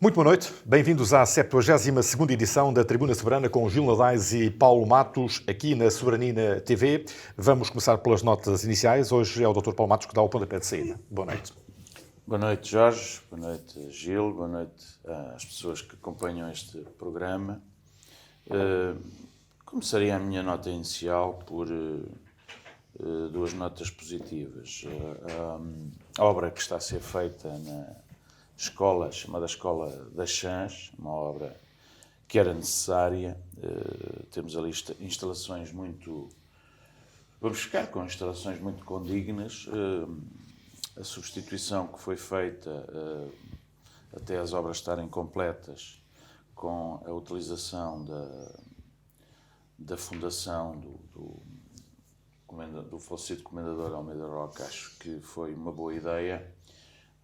Muito boa noite, bem-vindos à 72ª edição da Tribuna Soberana com Gil Nadais e Paulo Matos, aqui na Soberanina TV. Vamos começar pelas notas iniciais. Hoje é o Dr. Paulo Matos que dá o pontapé de saída. Boa noite. Boa noite, Jorge. Boa noite, Gil. Boa noite às pessoas que acompanham este programa. Começaria a minha nota inicial por duas notas positivas. A obra que está a ser feita na escola, chamada Escola das Chãs, uma obra que era necessária. Temos ali instalações muito... Vamos ficar com instalações muito condignas. A substituição que foi feita até as obras estarem completas com a utilização da fundação do falecido Comendador Almeida Roca, acho que foi uma boa ideia.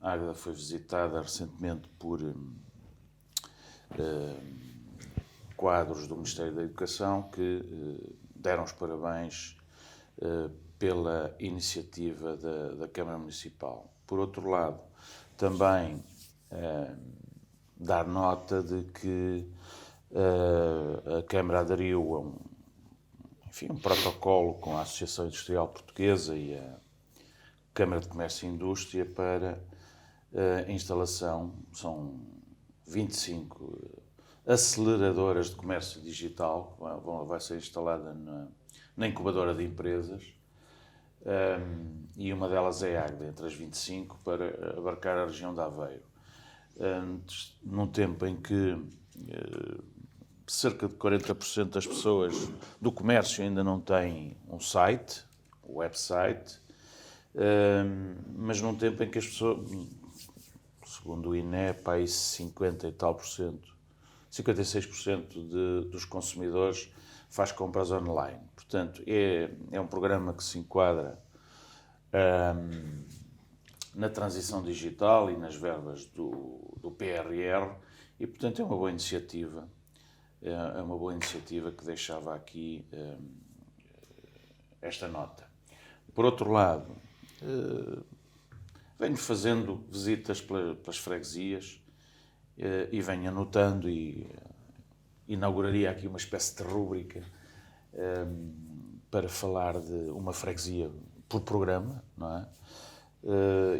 A Águeda foi visitada recentemente por quadros do Ministério da Educação que deram os parabéns pela iniciativa da Câmara Municipal. Por outro lado, também dar nota de que a Câmara aderiu a um protocolo com a Associação Industrial Portuguesa e a Câmara de Comércio e Indústria para a instalação, são 25 aceleradoras de comércio digital, vai ser instalada na incubadora de empresas, e uma delas é a Águeda, entre as 25, para abarcar a região de Aveiro. Num tempo em que cerca de 40% das pessoas do comércio ainda não têm um site, um website, mas num tempo em que as pessoas, segundo o INEP, aí 50 e tal por cento, 56% dos consumidores faz compras online. Portanto, é um programa que se enquadra na transição digital e nas verbas do PRR e, portanto, é uma boa iniciativa. É uma boa iniciativa que deixava aqui esta nota. Por outro lado, venho fazendo visitas pelas freguesias e venho anotando e inauguraria aqui uma espécie de rúbrica para falar de uma freguesia por programa, não é?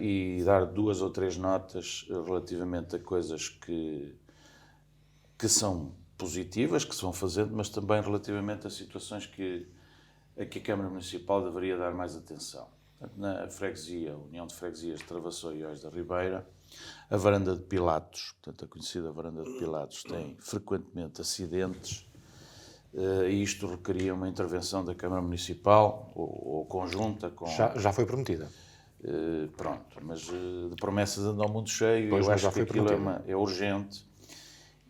E dar 2 ou 3 notas relativamente a coisas que são positivas, que se vão fazendo, mas também relativamente a situações a que a Câmara Municipal deveria dar mais atenção. Portanto, na freguesia, a União de Freguesias de Travassou e Ois da Ribeira, a Varanda de Pilatos, portanto, a conhecida Varanda de Pilatos, tem frequentemente acidentes, e isto requeria uma intervenção da Câmara Municipal ou conjunta com... Já foi prometida. Pronto, mas de promessas anda ao mundo cheio, pois, eu acho que aquilo prometida. é urgente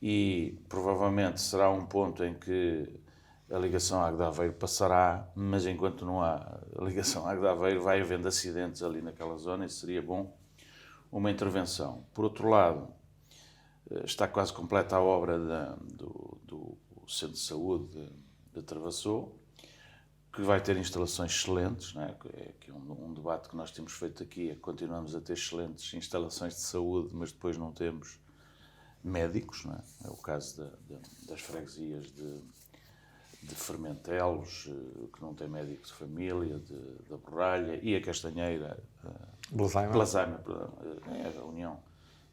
e provavelmente será um ponto em que a ligação Águeda-Aveiro passará, mas enquanto não há a ligação Águeda-Aveiro vai havendo acidentes ali naquela zona e seria bom uma intervenção. Por outro lado, está quase completa a obra do Centro de Saúde de Travassou, que vai ter instalações excelentes, não é? Que é um debate que nós temos feito aqui, continuamos a ter excelentes instalações de saúde, mas depois não temos médicos, não é? É o caso das freguesias de Fermentelos, que não tem médico de família, da Borralha, e a Castanheira, Blasaima, é a União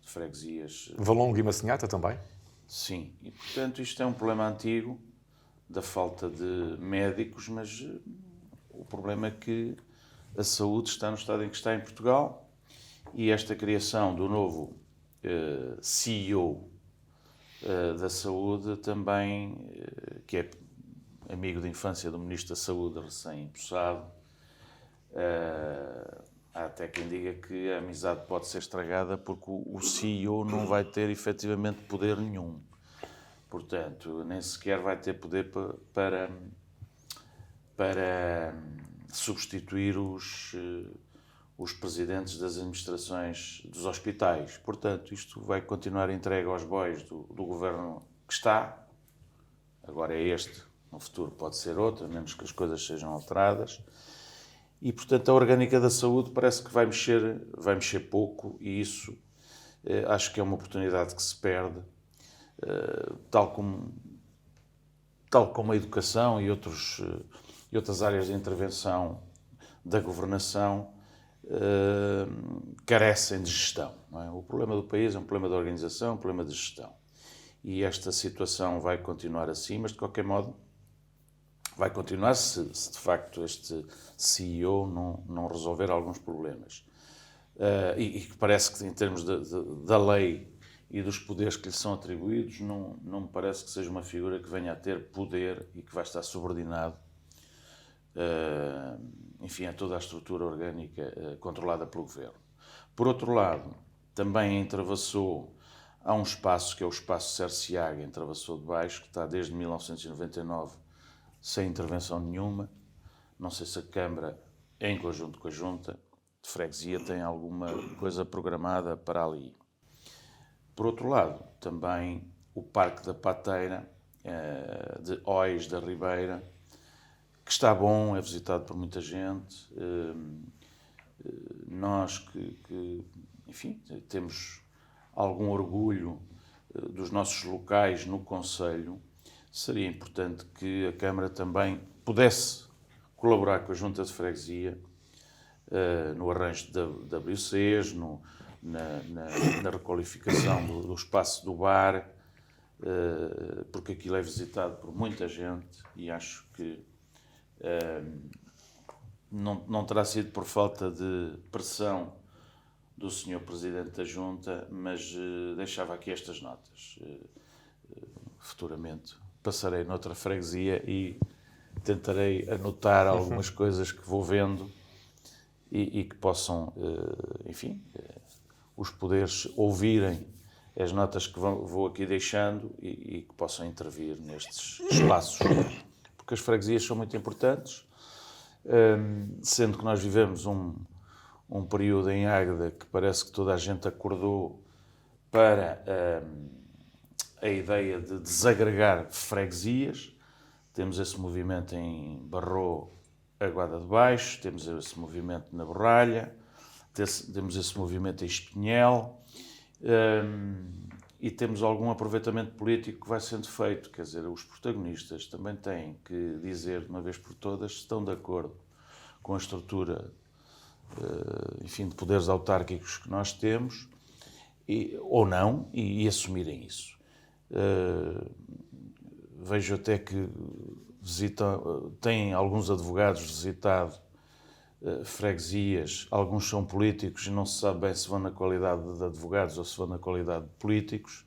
de Freguesias. Valongo e Massinhata também? Sim, e portanto isto é um problema antigo, da falta de médicos, mas o problema é que a saúde está no estado em que está em Portugal e esta criação do novo CEO da Saúde também, que é amigo de infância do Ministro da Saúde recém-empossado, há até quem diga que a amizade pode ser estragada porque o CEO não vai ter efetivamente poder nenhum. Portanto, nem sequer vai ter poder para substituir os presidentes das administrações dos hospitais. Portanto, isto vai continuar entregue aos bois do governo que está. Agora é este, no futuro pode ser outro, a menos que as coisas sejam alteradas. E, portanto, a orgânica da saúde parece que vai mexer pouco e isso Acho que é uma oportunidade que se perde, tal como a educação e outras áreas de intervenção da governação carecem de gestão. Não é? O problema do país é um problema de organização, um problema de gestão. E esta situação vai continuar assim, mas de qualquer modo vai continuar se de facto este CEO não resolver alguns problemas. E que parece que em termos da lei e dos poderes que lhe são atribuídos, não me parece que seja uma figura que venha a ter poder e que vai estar subordinado, enfim, a toda a estrutura orgânica controlada pelo Governo. Por outro lado, também entrevassou, há um espaço que é o espaço Cerciaga, em Travassou de Baixo, que está desde 1999 sem intervenção nenhuma. Não sei se a Câmara, em conjunto com a Junta de Freguesia, tem alguma coisa programada para ali. Por outro lado, também o Parque da Pateira, de Ois da Ribeira, que está bom, é visitado por muita gente. Nós enfim, temos algum orgulho dos nossos locais no concelho, seria importante que a Câmara também pudesse colaborar com a Junta de Freguesia no arranjo de WCs, na requalificação do espaço do bar, porque aquilo é visitado por muita gente e acho que não terá sido por falta de pressão do Sr. Presidente da Junta, mas deixava aqui estas notas. Futuramente passarei noutra freguesia e tentarei anotar algumas coisas que vou vendo e que possam, enfim, os poderes ouvirem as notas que vou aqui deixando e que possam intervir nestes espaços. Porque as freguesias são muito importantes, sendo que nós vivemos um período em Águeda que parece que toda a gente acordou para a ideia de desagregar freguesias. Temos esse movimento em Barro, Aguada de Baixo, temos esse movimento na Borralha, temos esse movimento em Espinhel, e temos algum aproveitamento político que vai sendo feito. Quer dizer, os protagonistas também têm que dizer, de uma vez por todas, se estão de acordo com a estrutura, enfim, de poderes autárquicos que nós temos, ou não, e assumirem isso. Vejo até que têm alguns advogados visitado freguesias, alguns são políticos e não se sabe bem se vão na qualidade de advogados ou se vão na qualidade de políticos.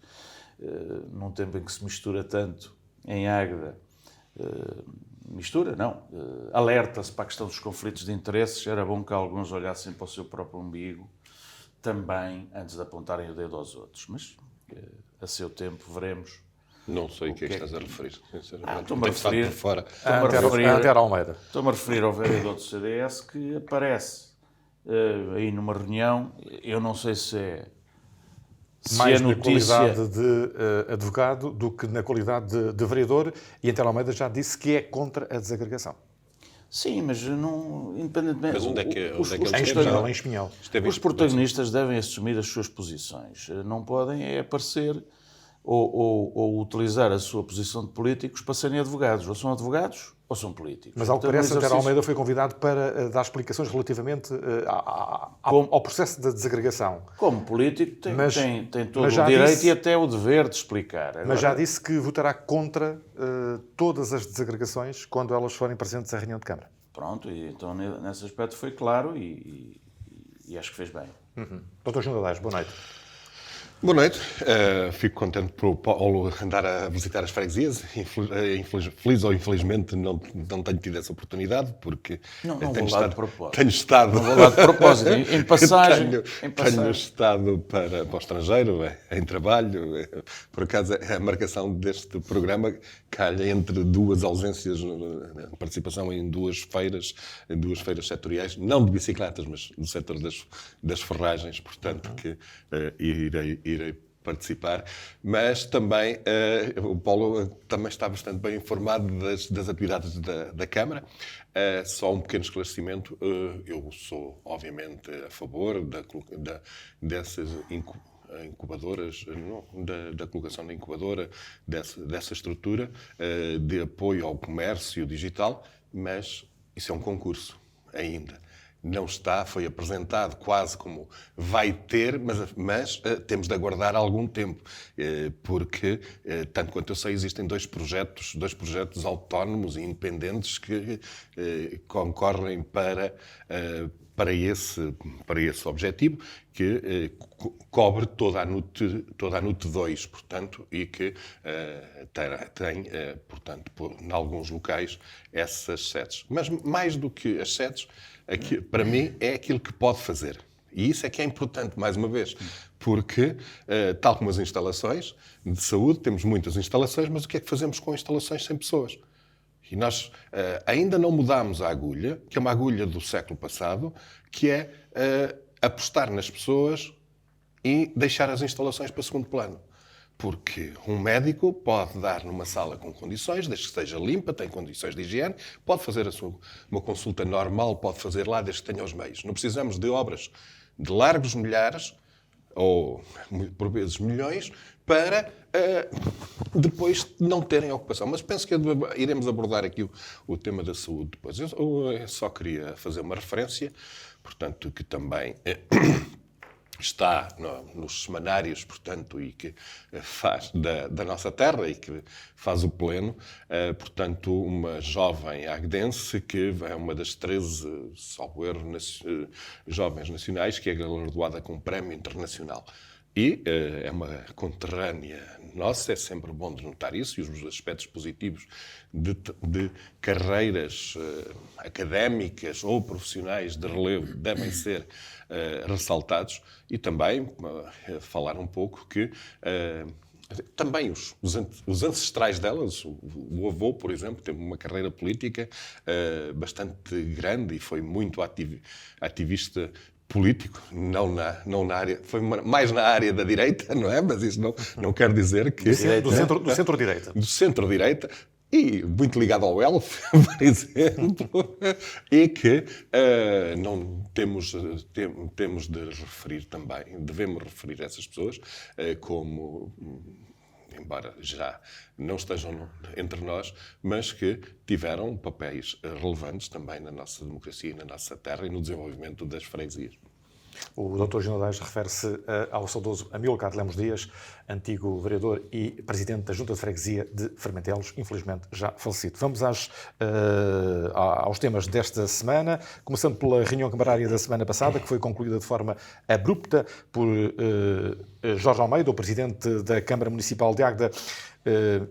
Num tempo em que se mistura tanto em Águeda, alerta-se para a questão dos conflitos de interesses, era bom que alguns olhassem para o seu próprio umbigo também, antes de apontarem o dedo aos outros. Mas, a seu tempo, veremos. Não sei o que é que estás a referir. Estou-me a referir... Estou-me a referir ao vereador do CDS que aparece aí numa reunião. Eu não sei se é mais notícia... na qualidade de advogado do que na qualidade de vereador, e Antero Almeida já disse que é contra a desagregação. Sim, mas não, independentemente... Mas onde é que ele esteve? Em Espinhel. Os protagonistas devem assumir as suas posições. Não podem aparecer ou utilizar a sua posição de políticos para serem advogados. Ou são advogados ou são políticos. Mas, ao que parece, Antero Almeida foi convidado para dar explicações relativamente ao processo da desagregação. Como político tem todo o direito e até o dever de explicar. Agora, mas já disse que votará contra todas as desagregações quando elas forem presentes à reunião de Câmara. Pronto, e então nesse aspecto foi claro e acho que fez bem. Dr. Gil Nadaes, boa noite. Boa noite. Fico contente por o Paulo andar a visitar as freguesias. Feliz ou infelizmente não tenho tido essa oportunidade, porque não vou lá de propósito. Tenho estado... Não vou lá de propósito. Em passagem... Tenho estado para o estrangeiro, em trabalho. Por acaso, a marcação deste programa calha entre duas ausências, participação em duas feiras setoriais, não de bicicletas, mas do setor das ferragens, portanto, que irei participar, mas também o Paulo também está bastante bem informado das atividades da Câmara. Só um pequeno esclarecimento, eu sou obviamente a favor dessas incubadoras, da colocação da incubadora, dessa estrutura de apoio ao comércio digital, mas isso é um concurso ainda. Não está, foi apresentado quase como vai ter, mas temos de aguardar algum tempo, porque, tanto quanto eu sei, existem dois projetos autónomos e independentes que concorrem para esse objetivo, que cobre toda a NUT 2, portanto, e que tem, portanto, em alguns locais, essas sedes. Mas mais do que as sedes, para mim, é aquilo que pode fazer. E isso é que é importante, mais uma vez, porque, tal como as instalações de saúde, temos muitas instalações, mas o que é que fazemos com instalações sem pessoas? E nós ainda não mudámos a agulha, que é uma agulha do século passado, que é apostar nas pessoas e deixar as instalações para segundo plano. Porque um médico pode dar numa sala com condições, desde que esteja limpa, tem condições de higiene, pode fazer uma consulta normal, pode fazer lá, desde que tenha os meios. Não precisamos de obras de largos milhares, ou por vezes milhões, para depois não terem ocupação. Mas penso que iremos abordar aqui o tema da saúde depois. Eu só queria fazer uma referência, portanto, que também está nos semanários, portanto, e que faz da nossa terra e que faz o pleno, portanto, uma jovem agdense que é uma das 13, salvo erro, jovens nacionais que é galardoada com um prémio internacional. E é uma conterrânea nossa, é sempre bom de notar isso, e os aspectos positivos de carreiras académicas ou profissionais de relevo devem ser ressaltados, e também falar um pouco que também os ancestrais delas, o avô, por exemplo, teve uma carreira política bastante grande e foi muito ativista político, não na área, foi mais na área da direita, não é? Mas isso não quer dizer que... Do centro-direita. Do centro-direita, e muito ligado ao Elf, por exemplo, e que não temos de referir também, devemos referir essas pessoas como, embora já não estejam entre nós, mas que tiveram papéis relevantes também na nossa democracia e na nossa terra e no desenvolvimento das freguesias. O Dr. Ginaldez refere-se ao saudoso Amílcar Lemos Dias, antigo vereador e presidente da Junta de Freguesia de Fermentelos, infelizmente já falecido. Vamos aos temas desta semana, começando pela reunião camarária da semana passada, que foi concluída de forma abrupta por Jorge Almeida, o presidente da Câmara Municipal de Águeda.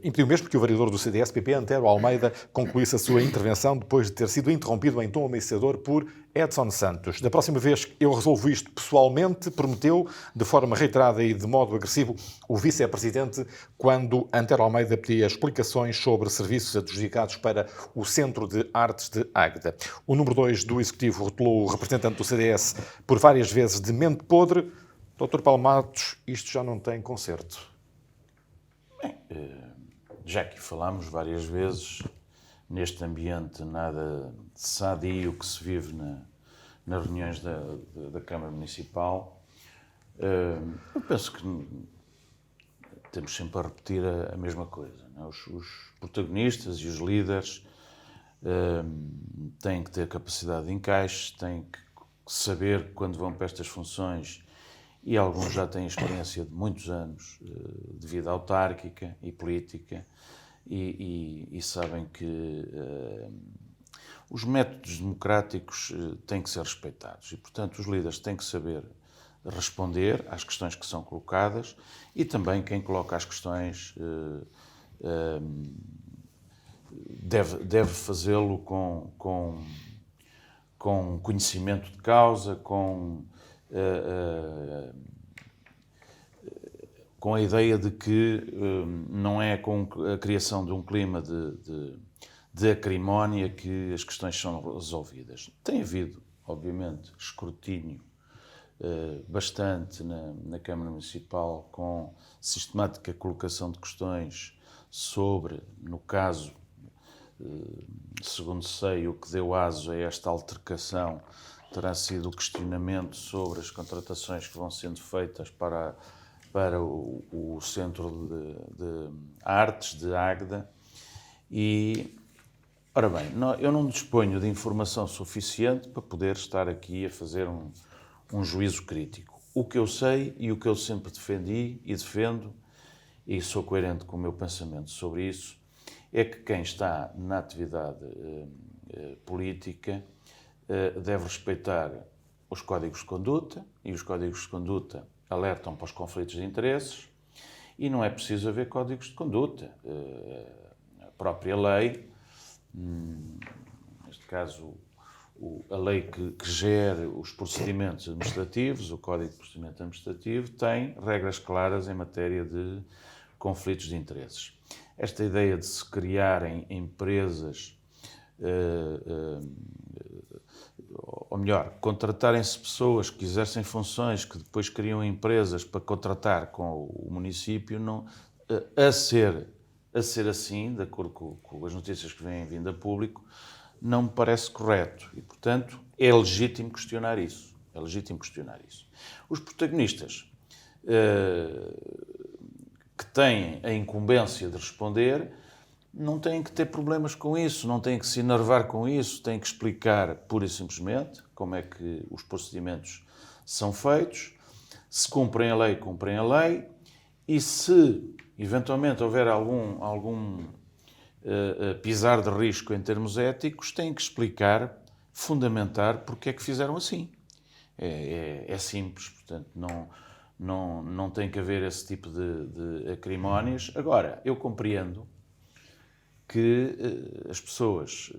Impediu mesmo que o vereador do CDS-PP, Antero Almeida, concluísse a sua intervenção depois de ter sido interrompido em tom ameaçador por Edson Santos. Da próxima vez que eu resolvo isto pessoalmente, prometeu, de forma reiterada e de modo agressivo, o vice-presidente, quando Antero Almeida pedia explicações sobre serviços adjudicados para o Centro de Artes de Águeda. O número 2 do Executivo rotulou o representante do CDS por várias vezes de mente podre. Dr. Paulo Matos, isto já não tem conserto. Bem, já que falámos várias vezes, neste ambiente nada sadio que se vive nas reuniões da Câmara Municipal, eu penso que temos sempre a repetir a mesma coisa. Não é? Os protagonistas e os líderes têm que ter capacidade de encaixe, têm que saber quando vão para estas funções, e alguns já têm experiência de muitos anos de vida autárquica e política, e sabem que os métodos democráticos têm que ser respeitados. E, portanto, os líderes têm que saber responder às questões que são colocadas, e também quem coloca as questões deve fazê-lo com conhecimento de causa, com a ideia de que não é com a criação de um clima de acrimónia que as questões são resolvidas. Tem havido, obviamente, escrutínio bastante na Câmara Municipal, com sistemática colocação de questões sobre, no caso, segundo sei, o que deu aso a esta altercação terá sido o questionamento sobre as contratações que vão sendo feitas para para o Centro de Artes de Águeda e, ora bem, eu não disponho de informação suficiente para poder estar aqui a fazer um juízo crítico. O que eu sei e o que eu sempre defendi e defendo, e sou coerente com o meu pensamento sobre isso, é que quem está na atividade política deve respeitar os códigos de conduta, e os códigos de conduta alertam para os conflitos de interesses, e não é preciso haver códigos de conduta. A própria lei, neste caso a lei que gere os procedimentos administrativos, o Código de Procedimento Administrativo, tem regras claras em matéria de conflitos de interesses. Esta ideia de se criarem empresas, ou melhor, contratarem-se pessoas que exercem funções que depois criam empresas para contratar com o município, não, a ser assim, de acordo com as notícias que vêm vindo a público, não me parece correto. E, portanto, é legítimo questionar isso. É legítimo questionar isso. Os protagonistas que têm a incumbência de responder não têm que ter problemas com isso, não têm que se enervar com isso, têm que explicar pura e simplesmente como é que os procedimentos são feitos, se cumprem a lei, e se eventualmente houver algum pisar de risco em termos éticos, têm que explicar, fundamentar porque é que fizeram assim. É simples, portanto, não tem que haver esse tipo de acrimónias. Agora, eu compreendo que as pessoas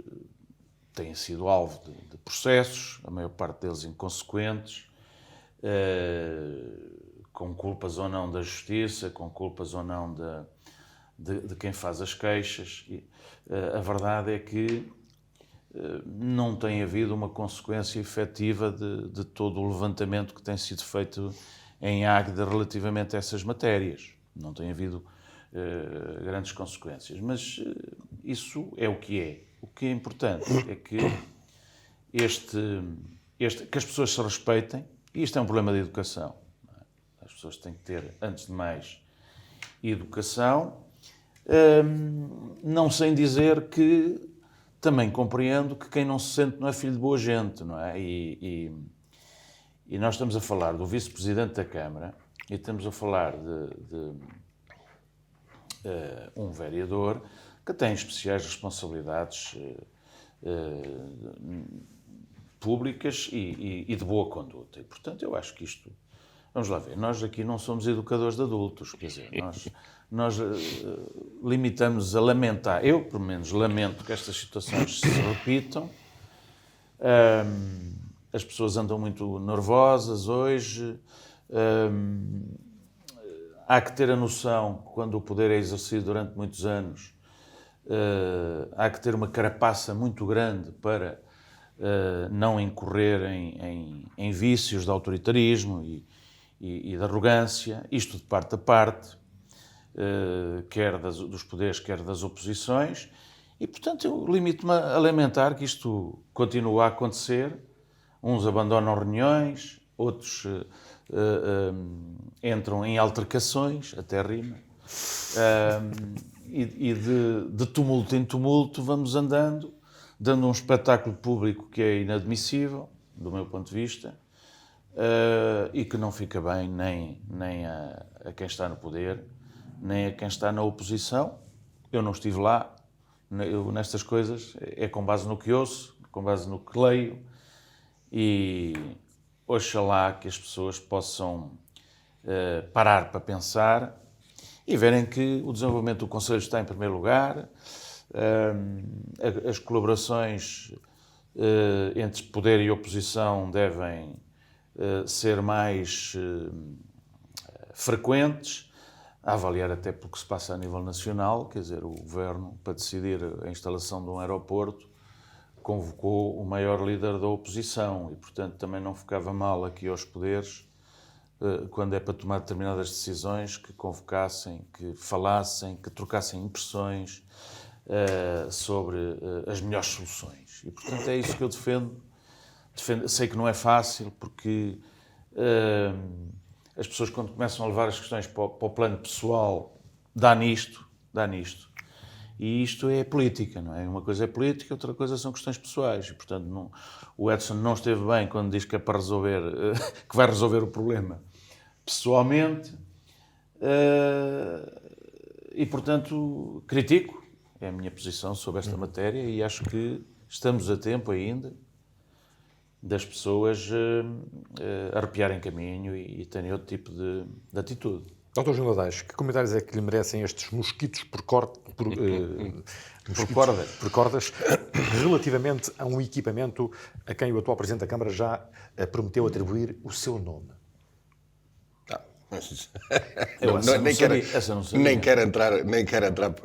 têm sido alvo de processos, a maior parte deles inconsequentes, com culpas ou não da justiça, com culpas ou não de quem faz as queixas. A verdade é que não tem havido uma consequência efetiva de todo o levantamento que tem sido feito em Águeda relativamente a essas matérias. Não tem havido grandes consequências, mas isso é o que é. O que é importante é que que as pessoas se respeitem, e isto é um problema de educação. As pessoas têm que ter, antes de mais, educação, não sem dizer que também compreendo que quem não se sente não é filho de boa gente, não é? E nós estamos a falar do vice-presidente da Câmara e estamos a falar de um vereador que tem especiais responsabilidades públicas e de boa conduta. E, portanto, eu acho que isto... Vamos lá ver, nós aqui não somos educadores de adultos, quer dizer, nós limitamos a lamentar, eu, pelo menos, lamento que estas situações se repitam. As pessoas andam muito nervosas hoje. Há que ter a noção que quando o poder é exercido durante muitos anos, há que ter uma carapaça muito grande para não incorrer em vícios de autoritarismo e de arrogância, isto de parte a parte, quer dos poderes, quer das oposições, e, portanto, eu limito-me a lamentar que isto continua a acontecer. Uns abandonam reuniões, outros entram em altercações, até rima, e de tumulto em tumulto vamos andando, dando um espetáculo público que é inadmissível, do meu ponto de vista, e que não fica bem nem a quem está no poder, nem a quem está na oposição. Eu não estive lá, eu, nestas coisas, é com base no que ouço, com base no que leio, e oxalá que as pessoas possam parar para pensar e verem que o desenvolvimento do Conselho está em primeiro lugar, as colaborações entre poder e oposição devem ser mais frequentes, a avaliar até porque se passa a nível nacional, quer dizer, o Governo, para decidir a instalação de um aeroporto, convocou o maior líder da oposição e, portanto, também não ficava mal aqui aos poderes, quando é para tomar determinadas decisões, que convocassem, que falassem, que trocassem impressões sobre as melhores soluções. E, portanto, é isso que eu defendo. Sei que não é fácil, porque as pessoas, quando começam a levar as questões para o plano pessoal, dá nisto. E isto é política, não é? Uma coisa é política, outra coisa são questões pessoais. E, portanto, o Edson não esteve bem quando diz que é para resolver, que vai resolver o problema pessoalmente. E, portanto, critico. É a minha posição sobre esta matéria e acho que estamos a tempo ainda das pessoas arrepiarem caminho e terem outro tipo de atitude. Dr. Gil Nadaes, que comentários é que lhe merecem estes mosquitos por cordas relativamente a um equipamento a quem o atual Presidente da Câmara já prometeu atribuir o seu nome?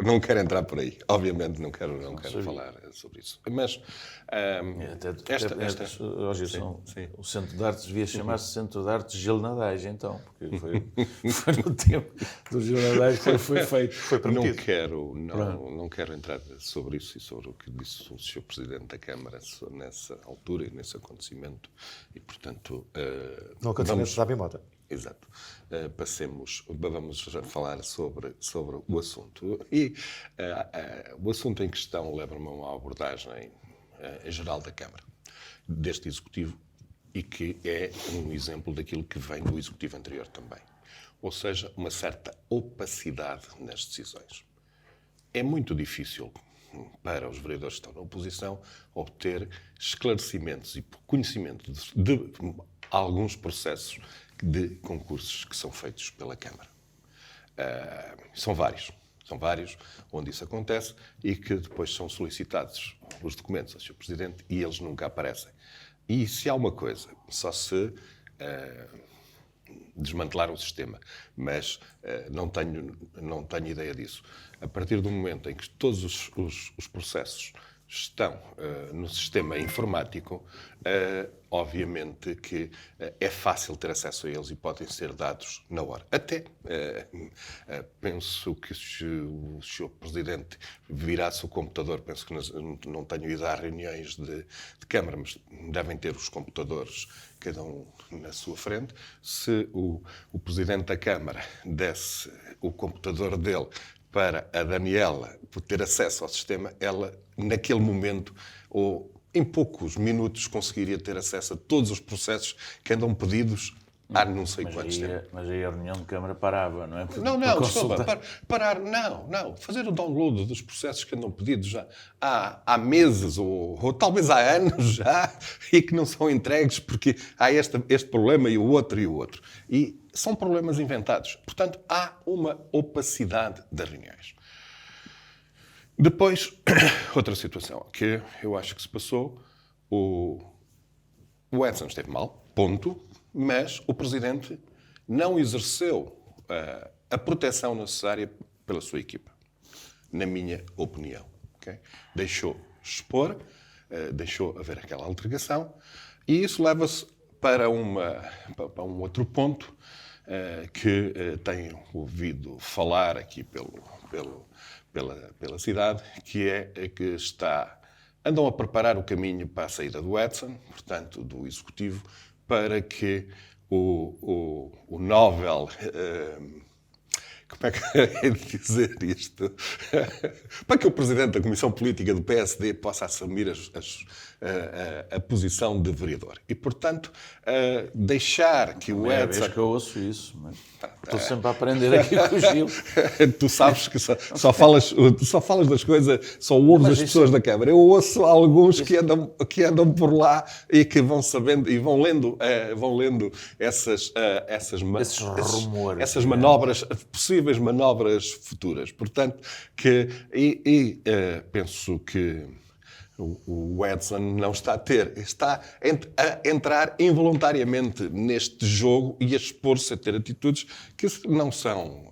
Não quero entrar por aí. Obviamente não quero falar sobre isso. Mas o Centro de Artes devia chamar-se Centro de Artes Gil Nadaes, então, porque foi no tempo do Gil Nadaes que foi feito. Foi prometido. Não quero entrar sobre isso e sobre o que disse o Sr. Presidente da Câmara nessa altura e nesse acontecimento. E, portanto, no acontecimento da Bimota. Exato. Vamos falar sobre o assunto. E o assunto em questão leva-me a uma abordagem geral da Câmara, deste Executivo, e que é um exemplo daquilo que vem do Executivo anterior também. Ou seja, uma certa opacidade nas decisões. É muito difícil para os vereadores que estão na oposição obter esclarecimentos e conhecimento de alguns processos de concursos que são feitos pela Câmara. São vários onde isso acontece e que depois são solicitados os documentos ao Sr. Presidente e eles nunca aparecem. E se há uma coisa, só se desmantelar o sistema, mas não tenho ideia disso. A partir do momento em que todos os processos estão no sistema informático, obviamente que é fácil ter acesso a eles e podem ser dados na hora. Até penso que se o Sr. Presidente virasse o computador, penso que não tenho ido a reuniões de Câmara, mas devem ter os computadores, cada um na sua frente. Se o Presidente da Câmara desse o computador dele para a Daniela ter acesso ao sistema, ela, naquele momento, ou em poucos minutos, conseguiria ter acesso a todos os processos que andam pedidos há não sei quantos tempos. Mas aí a reunião de Câmara parava, não é? Desculpa, parar, não. Fazer o download dos processos que andam pedidos já há meses ou talvez há anos já e que não são entregues porque há este problema e o outro. E são problemas inventados. Portanto, há uma opacidade das reuniões. Depois, outra situação que eu acho que se passou, o Edson esteve mal, ponto, mas o Presidente não exerceu a proteção necessária pela sua equipa, na minha opinião. Okay? Deixou expor, deixou haver aquela altercação e isso leva-se para um outro ponto que tenho ouvido falar aqui pela cidade, que é que andam a preparar o caminho para a saída do Edson, portanto, do Executivo, para que o Nobel... como é que é de dizer isto? Para que o Presidente da Comissão Política do PSD possa assumir a posição de vereador. E, portanto, deixar que o Edson... É a vez que eu ouço isso, mas estou sempre a aprender aqui com o Gil. Tu sabes que só falas das coisas, só ouves as pessoas da Câmara. Eu ouço alguns que andam por lá e que vão sabendo e vão lendo esses rumores, essas manobras, possíveis manobras futuras. Portanto, penso que o Edson não está a entrar involuntariamente neste jogo e a expor-se a ter atitudes que não são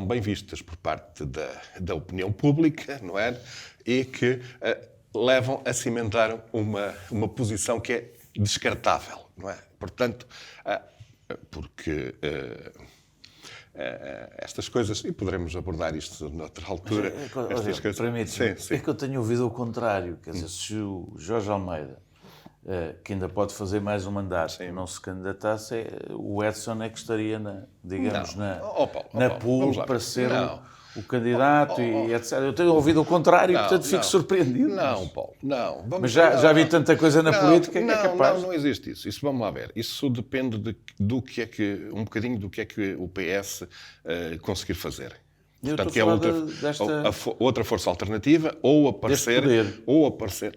bem vistas por parte da opinião pública, não é? E que levam a cimentar uma posição que é descartável, não é? Portanto, porque... estas coisas, e poderemos abordar isto noutra altura. Permite-me, é que eu tenho ouvido o contrário. Quer dizer, se o Jorge Almeida que ainda pode fazer mais um mandato e não se candidatasse, o Edson é que estaria, digamos, na pool para ser o candidato e etc. Eu tenho ouvido o contrário, portanto fico surpreendido. Não, Paulo, não. Mas já vi tanta coisa na política que é capaz. Não existe isso. Isso vamos lá ver. Isso depende um bocadinho do que é que o PS conseguir fazer. Portanto, que é outra força alternativa, ou aparecer,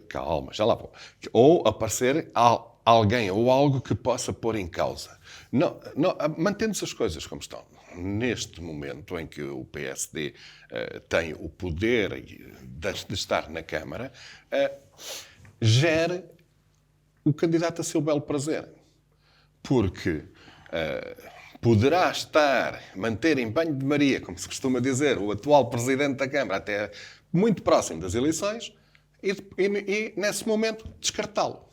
calma, já lá vou, ou aparecer alguém ou algo que possa pôr em causa. Não, mantendo-se as coisas como estão. Neste momento em que o PSD tem o poder de estar na Câmara, gere o candidato a seu belo prazer. Porque poderá manter em banho-de-maria, como se costuma dizer, o atual Presidente da Câmara até muito próximo das eleições e nesse momento, descartá-lo.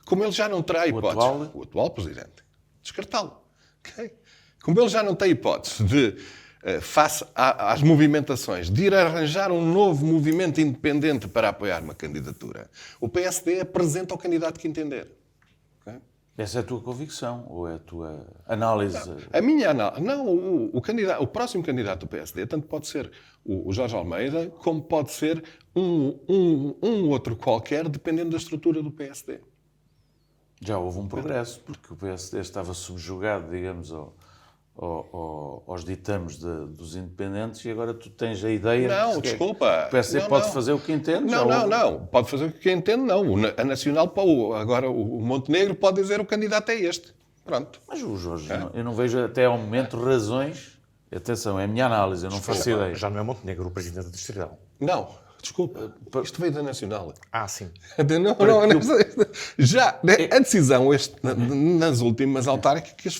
Como ele já não terá hipótese... O atual Presidente. Descartá-lo. Okay? Como ele já não tem hipótese de, face às movimentações, de ir arranjar um novo movimento independente para apoiar uma candidatura, o PSD apresenta o candidato que entender. Okay? Essa é a tua convicção ou é a tua análise? A minha análise... Não, o próximo candidato do PSD tanto pode ser o Jorge Almeida, como pode ser um outro qualquer, dependendo da estrutura do PSD. Já houve um progresso, porque o PSD estava subjugado, digamos, aos ditames dos independentes e agora tu tens a ideia que desculpa. O PSD pode fazer o que entende? Não. Pode fazer o que entende, não. A Nacional, agora o Montenegro pode dizer o candidato é este. Pronto. Mas o Jorge, eu não vejo até ao momento razões... Atenção, é a minha análise, eu não faço ideia. Já não é Montenegro o presidente do Distrital. Não. Desculpa, isto veio da Nacional. Sim. Já, a decisão nas últimas autárquicas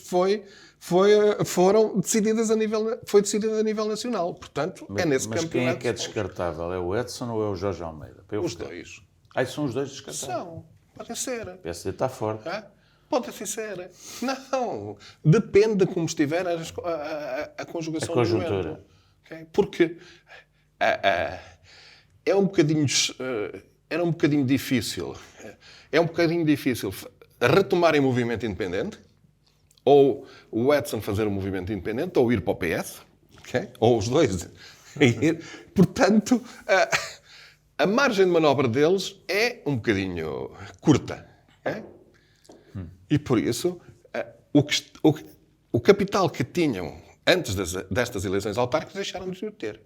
foram decididas foi decidida a nível nacional. Portanto, é nesse campeonato. Mas quem é que é descartável? É o Edson ou é o Jorge Almeida? Os dois. São os dois descartáveis? São. Podem ser. O PSD está forte. Pode ser. Não. Depende de como estiver a conjugação do momento. Okay? Porque... Era um bocadinho difícil retomar em movimento independente, ou o Edson fazer um movimento independente, ou ir para o PS, okay? Ou os dois. Portanto, a margem de manobra deles é um bocadinho curta. Okay? E por isso, o capital que tinham antes destas eleições autárquicas deixaram de o ter.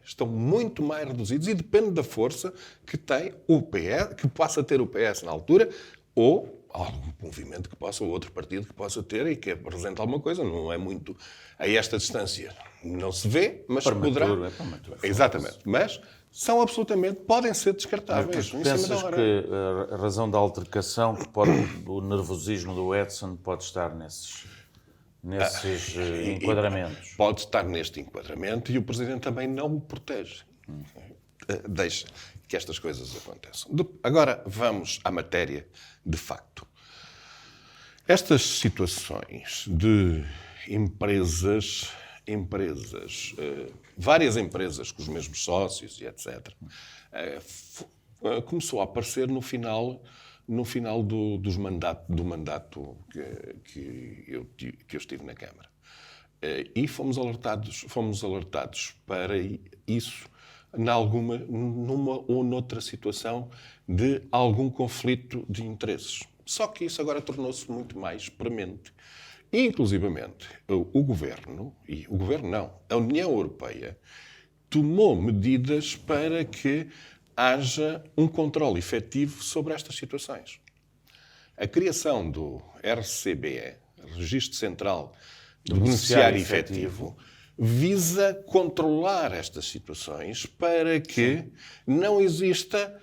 Estão muito mais reduzidos e depende da força que tem o PS, que possa ter o PS na altura, ou algum movimento que possa, ou outro partido que possa ter e que apresente alguma coisa. Não é muito a esta distância. Não se vê, mas poderá. Exatamente. Mas são absolutamente, podem ser descartáveis. Mas pensas que a razão da altercação, o nervosismo do Edson pode estar nesses enquadramentos? Pode estar neste enquadramento e o Presidente também não o protege. Deixa que estas coisas aconteçam. Agora vamos à matéria de facto. Estas situações de várias empresas com os mesmos sócios e etc., começou a aparecer no final do mandato que eu estive na Câmara. E fomos alertados para isso numa ou noutra situação de algum conflito de interesses. Só que isso agora tornou-se muito mais premente. Inclusivamente, a União Europeia tomou medidas para que haja um controle efetivo sobre estas situações. A criação do RCBE, Registro Central do Beneficiário Efetivo, visa controlar estas situações para que não exista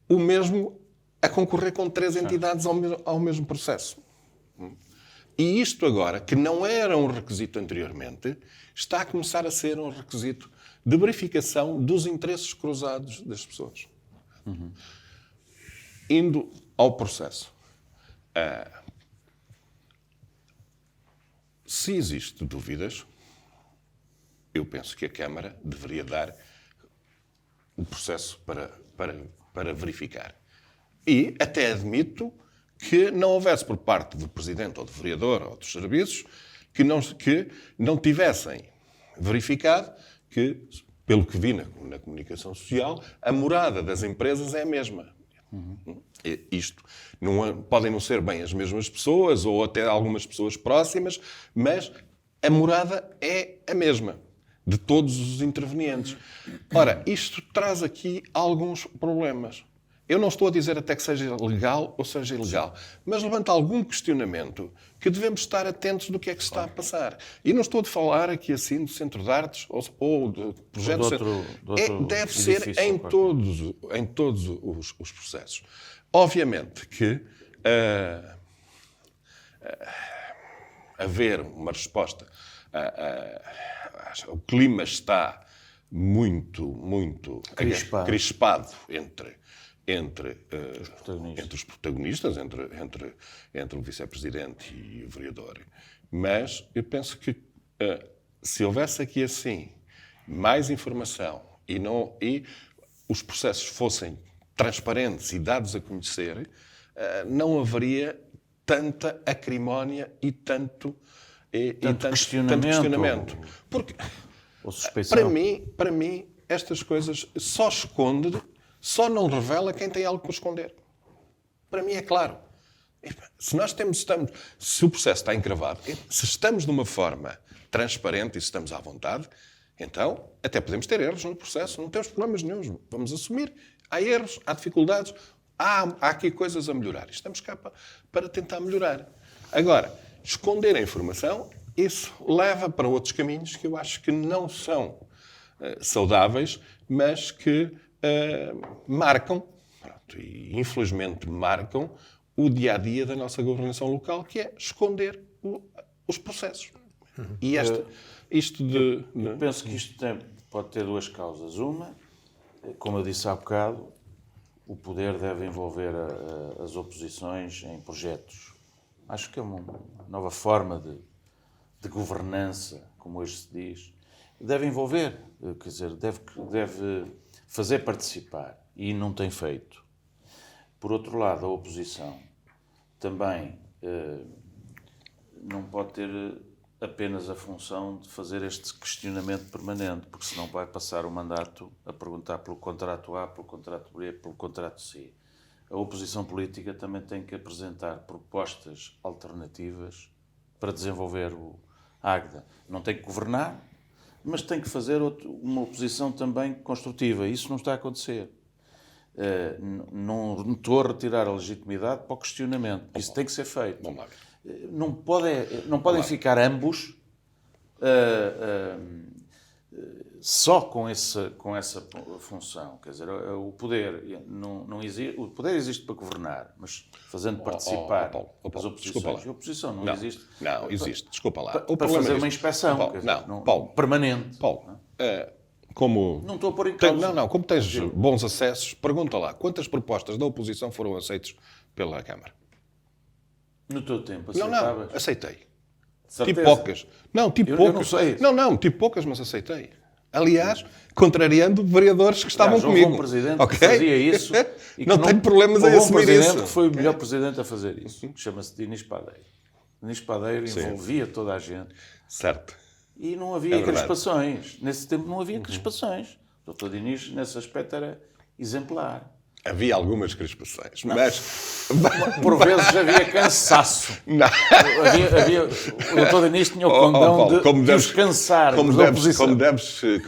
o mesmo a concorrer com 3 entidades ao mesmo processo. E isto agora, que não era um requisito anteriormente, está a começar a ser um requisito de verificação dos interesses cruzados das pessoas. Indo ao processo. Se existem dúvidas, eu penso que a Câmara deveria dar o processo para verificar. E até admito que não houvesse por parte do Presidente ou do Vereador ou dos serviços que não tivessem verificado que, pelo que vi na comunicação social, a morada das empresas é a mesma. Isto podem não ser bem as mesmas pessoas ou até algumas pessoas próximas, mas a morada é a mesma de todos os intervenientes. Ora, isto traz aqui alguns problemas. Eu não estou a dizer até que seja legal ou seja ilegal, mas levanta algum questionamento que devemos estar atentos do que é que se está a passar. E não estou a falar aqui assim do Centro de Artes ou de projetos. Deve ser em todos os processos. Obviamente que haver uma resposta, o clima está muito crispado entre os protagonistas, entre o vice-presidente e o vereador. Mas eu penso que se houvesse aqui assim mais informação e os processos fossem transparentes e dados a conhecer, não haveria tanta acrimónia e tanto questionamento. Porque, para mim, estas coisas só não revela quem tem algo para esconder. Para mim é claro. Se o processo está encravado, se estamos de uma forma transparente e se estamos à vontade, então até podemos ter erros no processo, não temos problemas nenhums. Vamos assumir. Há erros, há dificuldades, há aqui coisas a melhorar. Estamos cá para tentar melhorar. Agora, esconder a informação, isso leva para outros caminhos que eu acho que não são saudáveis, mas que marcam, e infelizmente marcam, o dia-a-dia da nossa governação local, que é esconder os processos. E eu penso que isto pode ter duas causas. Uma, como eu disse há bocado, o poder deve envolver as oposições em projetos. Acho que é uma nova forma de governança, como hoje se diz. Deve envolver, quer dizer, deve fazer participar, e não tem feito. Por outro lado, a oposição também não pode ter apenas a função de fazer este questionamento permanente, porque senão vai passar o mandato a perguntar pelo contrato A, pelo contrato B, pelo contrato C. A oposição política também tem que apresentar propostas alternativas para desenvolver a Águeda. Não tem que governar, mas tem que fazer uma oposição também construtiva. Isso não está a acontecer. Não estou a retirar a legitimidade para o questionamento. Isso tem que ser feito. Não podem ficar ambos só com essa função. Quer dizer, o poder não existe. O poder existe para governar, mas fazendo participar as oposições. A oposição não existe. Não, existe. Desculpa lá. Para fazer uma inspeção permanente. Paulo, não estou a pôr em causa. Como tens bons acessos, pergunta lá, quantas propostas da oposição foram aceitas pela Câmara? No teu tempo, aceitavas? Não, aceitei. Certeza? Tipo poucas. Não, tipo poucas. Eu não sei. Não, tipo poucas, mas aceitei. Aliás, contrariando vereadores que estavam comigo. Houve um presidente que fazia isso. E não tenho problemas em assumir isso. Houve um presidente que foi o melhor presidente a fazer isso. Chama-se Dinis Padeiro. Dinis Padeiro envolvia toda a gente. Certo. E não havia crispações. Nesse tempo não havia crispações. O Dr. Dinis, nesse aspecto, era exemplar. Havia algumas crispações, mas... Por vezes havia cansaço. Não. O Dr. Dinis tinha o condão de os cansar. Como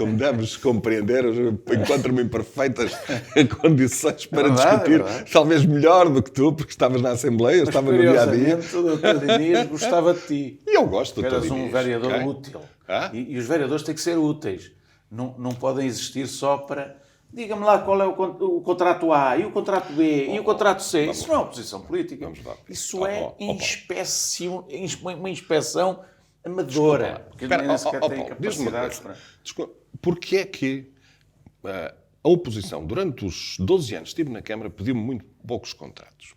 deves compreender, encontro-me em perfeitas condições para discutir, talvez melhor do que tu, porque estavas na Assembleia, estava no dia-a-dia. O Dr. Dinis gostava de ti. E eu gosto do Dr. Dinis. Eras um vereador útil. E os vereadores têm que ser úteis. Não podem existir só para... Diga-me lá qual é o contrato A, e o contrato B, e o contrato C. Isso não é oposição política. Isso é uma inspeção amadora. Porque nem sequer tem capacidade para... Porquê é que a oposição, durante os 12 anos que estive na Câmara, pediu muito poucos contratos?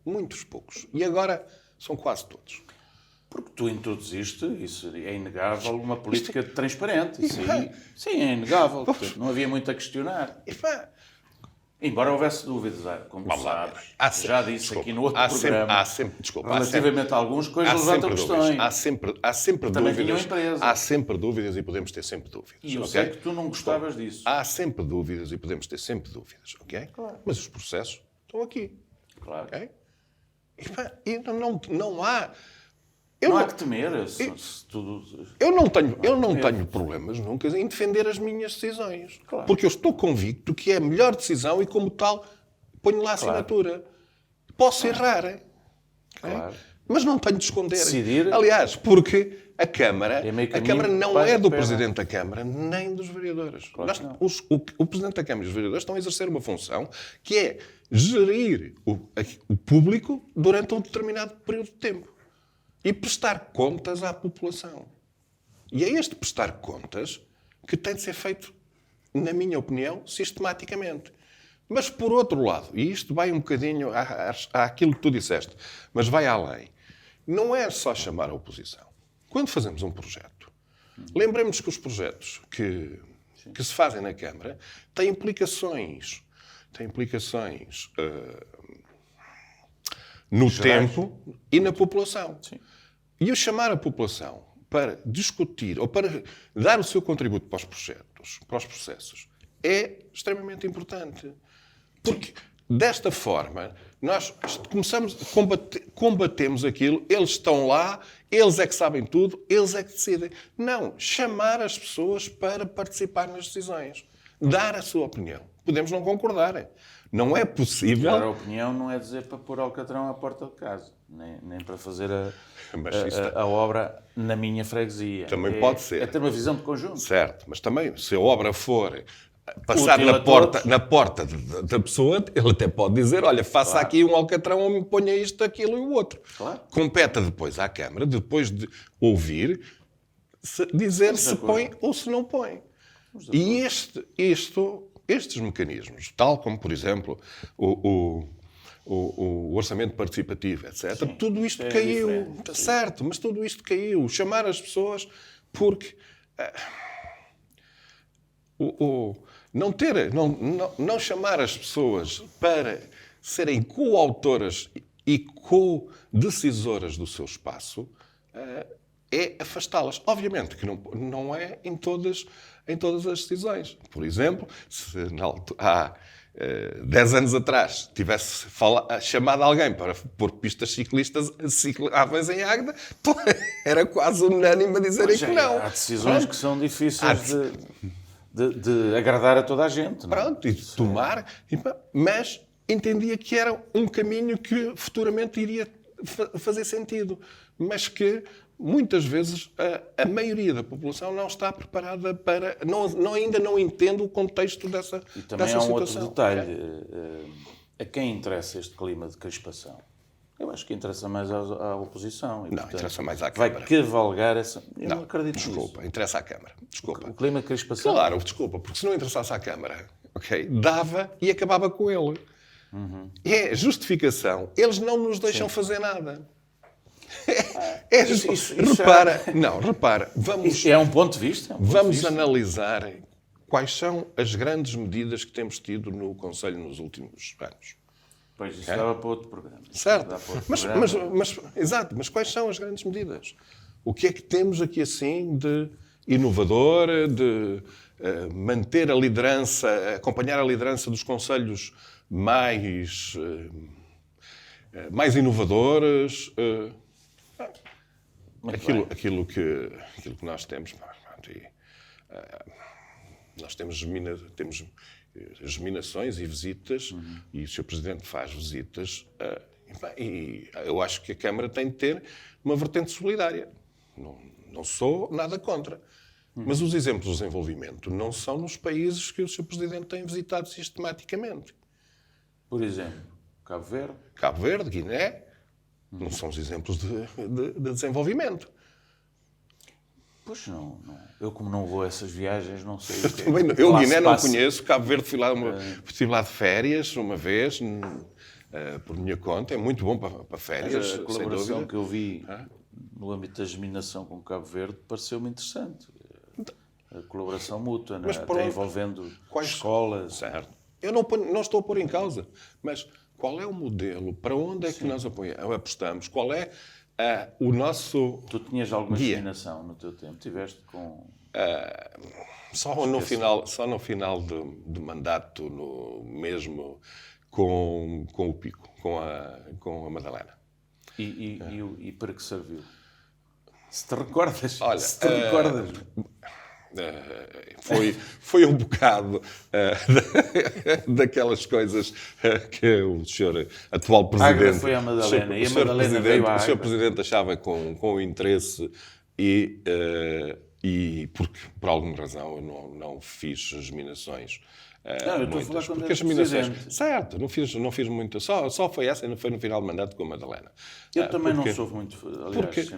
Muitos poucos. E agora são quase todos. Porque tu introduziste, isso é inegável, uma política transparente. Isso aí, sim, é inegável. Portanto, não havia muito a questionar. Embora houvesse dúvidas, como tu sabes, já disse aqui no outro programa, relativamente a algumas coisas, levantam questões. Há sempre Também dúvidas. tinham empresa. Há sempre dúvidas e podemos ter sempre dúvidas. E eu ok? sei que tu não gostavas disso. Há sempre dúvidas e podemos ter sempre dúvidas, ok? Claro. Mas os processos estão aqui, Claro. ok? E não há... Não há que temer. Se tudo... Eu não tenho problemas nunca em defender as minhas decisões. Claro. Porque eu estou convicto que é a melhor decisão e, como tal, ponho lá a assinatura. Posso errar. Ok? Claro. Mas não tenho de esconder. Decidir. Aliás, porque a Câmara, É meio a caminho Câmara não para é a do perna. Presidente da Câmara, nem dos vereadores. Claro que não. O Presidente da Câmara e os vereadores estão a exercer uma função que é gerir o público durante um determinado período de tempo. E prestar contas à população. E é este prestar contas que tem de ser feito, na minha opinião, sistematicamente. Mas, por outro lado, e isto vai um bocadinho àquilo que tu disseste, mas vai além, não é só chamar a oposição. Quando fazemos um projeto, lembremos que os projetos que se fazem na Câmara têm implicações no tempo e na população. Sim. E o chamar a população para discutir ou para dar o seu contributo para os projetos, para os processos, é extremamente importante. Porque, desta forma, nós combatemos aquilo, eles estão lá, eles é que sabem tudo, eles é que decidem. Não, chamar as pessoas para participar nas decisões. Dar a sua opinião. Podemos não concordar. Não é possível... Dar a opinião não é dizer para pôr alcatrão à porta de casa, nem para fazer a obra na minha freguesia. Também pode ser. É ter uma visão de conjunto. Certo, mas também, se a obra for passar Útil a na porta da pessoa, ele até pode dizer, olha, faça aqui um alcatrão ou me ponha isto, aquilo e o outro. Claro. Compete depois à Câmara, depois de ouvir, dizer se põe ou se não põe. E estes mecanismos, tal como, por exemplo, o orçamento participativo, etc., Sim, tudo isto é caiu. diferente, sim. Certo, mas tudo isto caiu. Chamar as pessoas porque... Não chamar as pessoas para serem coautoras e co-decisoras do seu espaço é afastá-las. Obviamente que não é em todas as decisões. Por exemplo, se há 10 anos atrás tivesse chamado alguém para pôr pistas cicláveis em Águeda, era quase unânime a dizerem que não. Há decisões que são difíceis de agradar a toda a gente. Não é? Pronto, e de tomar, mas entendia que era um caminho que futuramente iria fazer sentido, mas que muitas vezes a maioria da população não está preparada para... ainda não entende o contexto dessa situação. E também há um outro detalhe. A quem interessa este clima de crispação? Eu acho que interessa mais à oposição. E, Não, portanto, interessa mais à Câmara. Vai cavalgar essa... Eu não acredito Desculpa, nisso. interessa à Câmara. Desculpa. O clima de crispação... Claro, desculpa, porque se não interessasse à Câmara, ok, dava e acabava com ele. É justificação. Eles não nos deixam fazer nada. Repara, vamos... É um ponto de vista. Vamos analisar quais são as grandes medidas que temos tido no Conselho nos últimos anos. Pois, isso dava para outro programa. Certo. Exato, mas quais são as grandes medidas? O que é que temos aqui assim de inovador, de manter a liderança, acompanhar a liderança dos conselhos mais inovadores? Aquilo que nós temos... Nós temos germinações e visitas, e o Sr. Presidente faz visitas, e eu acho que a Câmara tem de ter uma vertente solidária. Não sou nada contra. Mas os exemplos de desenvolvimento não são nos países que o Sr. Presidente tem visitado sistematicamente. Por exemplo, Cabo Verde. Cabo Verde, Guiné, não são os exemplos de desenvolvimento. Pois não. Eu, como não vou a essas viagens, não sei o que Também não. Eu Guiné não conheço. Cabo Verde fui lá de férias uma vez, por minha conta. É muito bom para férias, a colaboração sem dúvida. que eu vi no âmbito da germinação com Cabo Verde pareceu-me interessante. A colaboração mútua, até envolvendo escolas. Certo. Eu não estou a pôr em causa, mas qual é o modelo? Para onde é que nós apostamos? Qual é o nosso Tu tinhas alguma guia? discriminação no teu tempo? Tiveste com... Só no final do mandato, mesmo com o Pico, com a Madalena. E para que serviu? Se te recordas? Olha, se te recordas? Foi um bocado daquelas coisas que o senhor atual presidente... Águeda foi a Madalena, e a Madalena veio à O senhor Águeda. presidente achava com interesse e porque, por alguma razão, eu não fiz gesminações. Não, eu estou a falar quando porque eras as gesminações... presidente. Certo, não fiz muito. Só foi essa, e foi no final do mandato com a Madalena. Eu também Porque não sou muito... Aliás,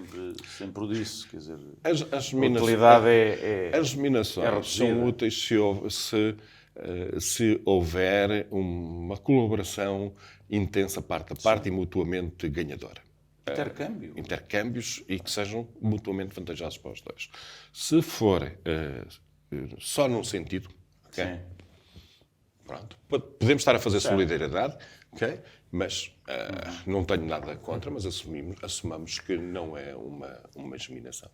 sempre o disse. Quer dizer, as a utilidade é As geminações reduzida. são úteis se houver uma colaboração intensa parte a parte e mutuamente ganhadora. Intercâmbio. Intercâmbios e que sejam mutuamente vantajosos para os dois. Se for só num sentido, ok? Sim. Pronto. Podemos estar a fazer solidariedade, ok? Mas não tenho nada contra, mas assumamos que não é uma geminação.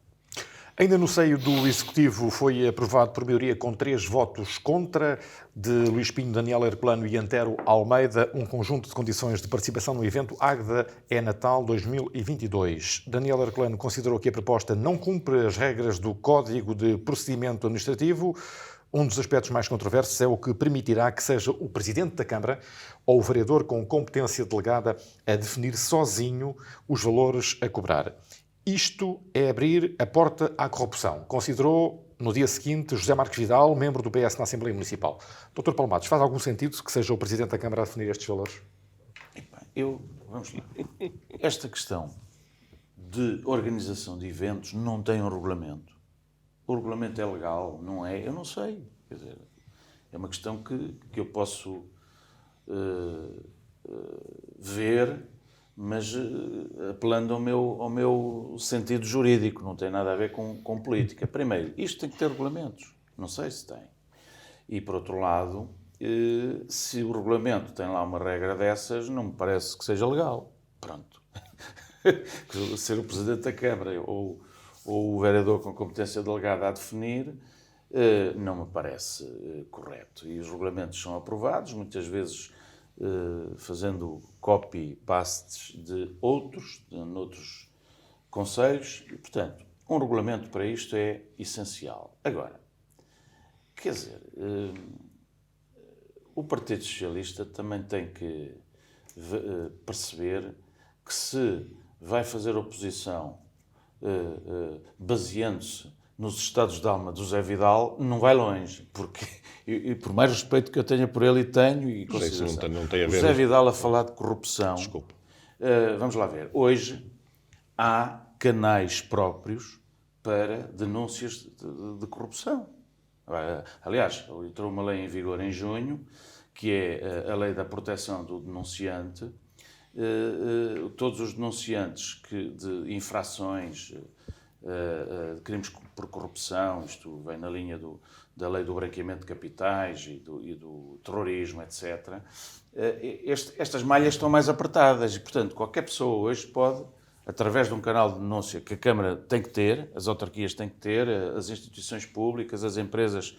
Ainda no seio do Executivo foi aprovado por maioria com 3 votos contra, de Luís Pinho, Daniel Herculano e Antero Almeida, um conjunto de condições de participação no evento Águeda é Natal 2022. Daniel Herculano considerou que a proposta não cumpre as regras do Código de Procedimento Administrativo. Um dos aspectos mais controversos é o que permitirá que seja o Presidente da Câmara ou o vereador com competência delegada a definir sozinho os valores a cobrar. Isto é abrir a porta à corrupção, considerou no dia seguinte José Marques Vidal, membro do PS na Assembleia Municipal. Dr. Paulo Matos, faz algum sentido que seja o Presidente da Câmara a definir estes valores? Vamos lá. Esta questão de organização de eventos não tem um regulamento. O regulamento é legal, não é? Eu não sei. Quer dizer, é uma questão que eu posso ver, mas apelando ao meu sentido jurídico, não tem nada a ver com política. Primeiro, isto tem que ter regulamentos. Não sei se tem. E, por outro lado, se o regulamento tem lá uma regra dessas, não me parece que seja legal. Pronto. Ser o Presidente da Câmara ou o vereador com competência delegada a definir, não me parece correto. E os regulamentos são aprovados, muitas vezes fazendo copy-pastes de noutros conselhos. E, portanto, um regulamento para isto é essencial. Agora, quer dizer, o Partido Socialista também tem que perceber que se vai fazer oposição baseando-se nos estados de alma do Zé Vidal, não vai longe, porque, e por mais respeito que eu tenha por ele, e tenho, e consideração, não tem a ver... o Zé Vidal a falar de corrupção... Desculpe. Vamos lá ver. Hoje há canais próprios para denúncias de corrupção. Aliás, entrou uma lei em vigor em junho, que é a lei da proteção do denunciante. Todos os denunciantes de infrações, de crimes por corrupção, isto vem na linha da lei do branqueamento de capitais e do terrorismo, etc. Estas malhas estão mais apertadas e, portanto, qualquer pessoa hoje pode, através de um canal de denúncia que a Câmara tem que ter, as autarquias têm que ter, as instituições públicas, as empresas